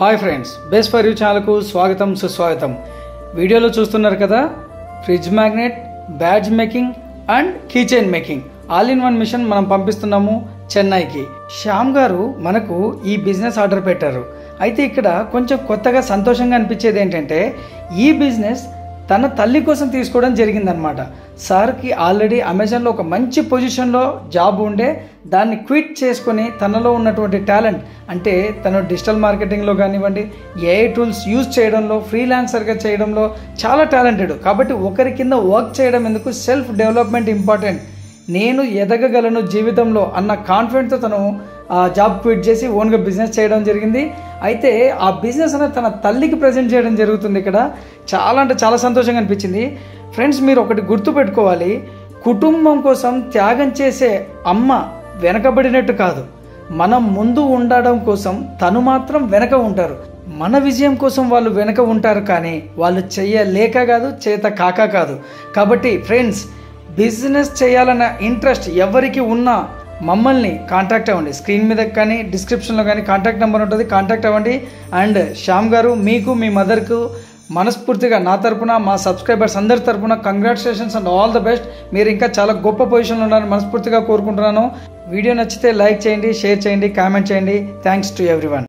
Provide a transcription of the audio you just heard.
Hi friends, best for you ఛానల్కు స్వాగతం సుస్వాగతం. వీడియోలో చూస్తున్నారు కదా, fridge magnet, badge making and key chain making all in one machine మనం పంపిస్తున్నాము చెన్నైకి. శ్యామ్ గారు మనకు ఈ బిజినెస్ ఆర్డర్ పెట్టారు. అయితే ఇక్కడ కొంచెం కొత్తగా సంతోషంగా అనిపించేది ఏంటంటే, ఈ బిజినెస్ తన తల్లి కోసం తీసుకోవడం జరిగిందనమాట. సార్కి ఆల్రెడీ అమెజాన్లో ఒక మంచి పొజిషన్లో జాబ్ ఉండే, దాన్ని క్విట్ చేసుకొని తనలో ఉన్నటువంటి టాలెంట్, అంటే తను డిజిటల్ మార్కెటింగ్లో కానివ్వండి, ఏఐ టూల్స్ యూజ్ చేయడంలో, ఫ్రీలాన్సర్గా చేయడంలో చాలా టాలెంటెడ్. కాబట్టి ఒకరి కింద వర్క్ చేయడం ఎందుకు, సెల్ఫ్ డెవలప్మెంట్ ఇంపార్టెంట్, నేను ఎదగగలను జీవితంలో అన్న కాన్ఫిడెంట్తో తను జాబ్ క్విట్ చేసి ఓన్గా బిజినెస్ చేయడం జరిగింది. అయితే ఆ బిజినెస్ అనేది తన తల్లికి ప్రజెంట్ చేయడం జరుగుతుంది. ఇక్కడ చాలా అంటే చాలా సంతోషంగా అనిపించింది. ఫ్రెండ్స్, మీరు ఒకటి గుర్తుపెట్టుకోవాలి, కుటుంబం కోసం త్యాగం చేసే అమ్మ వెనకబడినట్టు కాదు, మనం ముందు ఉండడం కోసం తను మాత్రం వెనక ఉంటారు. మన విజయం కోసం వాళ్ళు వెనక ఉంటారు, కానీ వాళ్ళు చెయ్యలేక కాదు, చేత కాక కాదు. కాబట్టి ఫ్రెండ్స్, బిజినెస్ చేయాలన్న ఇంట్రెస్ట్ ఎవరికి ఉన్నా మమ్మల్ని కాంటాక్ట్ అవ్వండి. స్క్రీన్ మీద కానీ డిస్క్రిప్షన్లో కానీ కాంటాక్ట్ నెంబర్ ఉంటుంది, కాంటాక్ట్ అవ్వండి. అండ్ శ్యామ్ గారు, మీకు మీ మదర్కు మనస్ఫూర్తిగా నా తరపున, మా సబ్స్క్రైబర్స్ అందరి తరపున congratulations and all the best. మీరు ఇంకా చాలా గొప్ప పొజిషన్లో ఉన్నారని మనస్ఫూర్తిగా కోరుకుంటున్నాను. వీడియో నచ్చితే లైక్ చేయండి, షేర్ చేయండి, కామెంట్ చేయండి. Thanks to everyone.